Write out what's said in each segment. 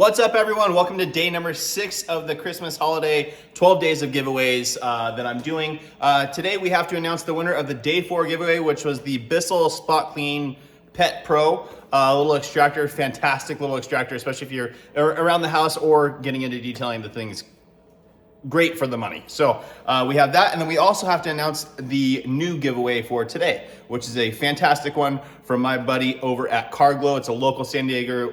What's up, everyone? Welcome to day number 6 of the Christmas holiday 12 days of giveaways that I'm doing. Today we have to announce the winner of the day 4 giveaway, which was the Bissell Spot Clean Pet Pro little extractor. Fantastic little extractor, especially if you're around the house or getting into detailing the things. Great for the money. So we have that, and then we also have to announce the new giveaway for today, which is a fantastic one from my buddy over at Carglow. It's a local San Diego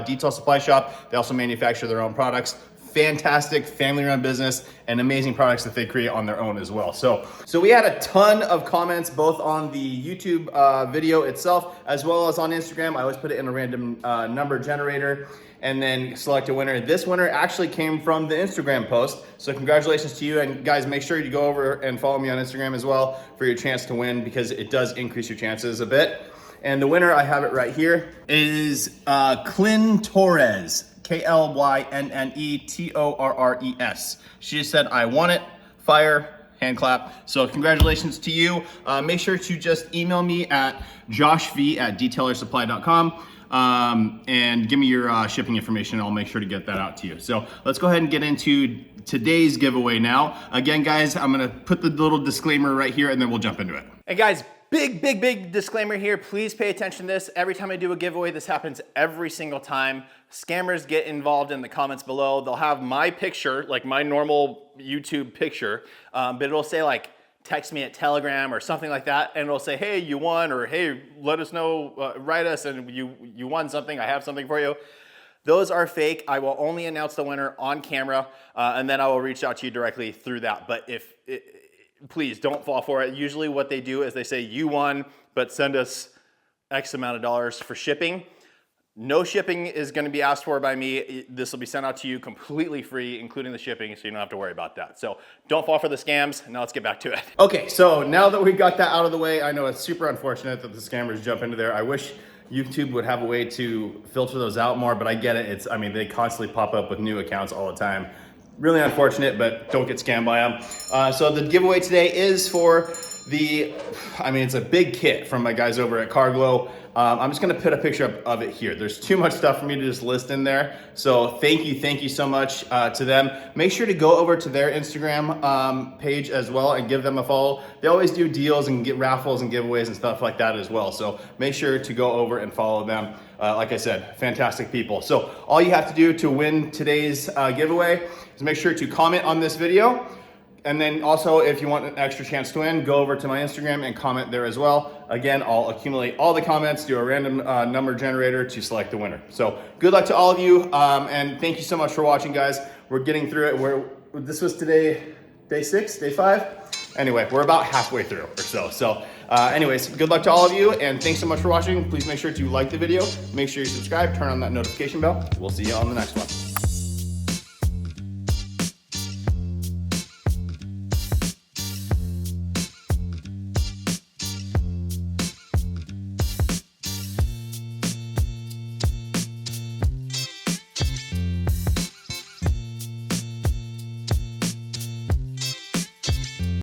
detail supply shop. They also manufacture their own products. Fantastic family-run business and amazing products that they create on their own as well. So we had a ton of comments both on the YouTube video itself as well as on Instagram. I always put it in a random number generator and then select a winner. This winner actually came from the Instagram post. So congratulations to you, and guys, make sure you go over and follow me on Instagram as well for your chance to win, because it does increase your chances a bit. And the winner, I have it right here, is Klynn Torres. Klynne She just said, "I want it." Fire, hand clap. So congratulations to you. Make sure to just email me at joshv@detailersupply.com and give me your shipping information. I'll make sure to get that out to you. So let's go ahead and get into today's giveaway now. Again, guys, I'm gonna put the little disclaimer right here and then we'll jump into it. Hey guys, big disclaimer here. Please pay attention to this. Every time I do a giveaway, this happens every single time. Scammers get involved in the comments below. They'll have my picture, like my normal YouTube picture, but it'll say like, text me at Telegram or something like that, and it'll say, hey, you won, or hey, let us know, write us, and you won something, I have something for you. Those are fake. I will only announce the winner on camera, and then I will reach out to you directly through that. But please don't fall for it. Usually what they do is they say, you won, but send us X amount of dollars for shipping. No shipping is going to be asked for by me. This will be sent out to you completely free, including the shipping, so you don't have to worry about that. So don't fall for the scams. Now let's get back to it. Okay, so now that we got that out of the way, I know it's super unfortunate that the scammers jump into there. I wish YouTube would have a way to filter those out more, but I get it. I mean, they constantly pop up with new accounts all the time. Really unfortunate, but don't get scammed by them. So the giveaway today is for it's a big kit from my guys over at Carglow. I'm just gonna put a picture of it here. There's too much stuff for me to just list in there. So thank you so much to them. Make sure to go over to their Instagram page as well and give them a follow. They always do deals and get raffles and giveaways and stuff like that as well. So make sure to go over and follow them. Like I said, fantastic people. So all you have to do to win today's giveaway is make sure to comment on this video. And then also, if you want an extra chance to win, go over to my Instagram and comment there as well. Again, I'll accumulate all the comments, do a random number generator to select the winner. So good luck to all of you, and thank you so much for watching, guys. We're getting through it. This was today, day 6, day 5? Anyway, we're about halfway through or so. So anyways, good luck to all of you, and thanks so much for watching. Please make sure to like the video, make sure you subscribe, turn on that notification bell. We'll see you on the next one.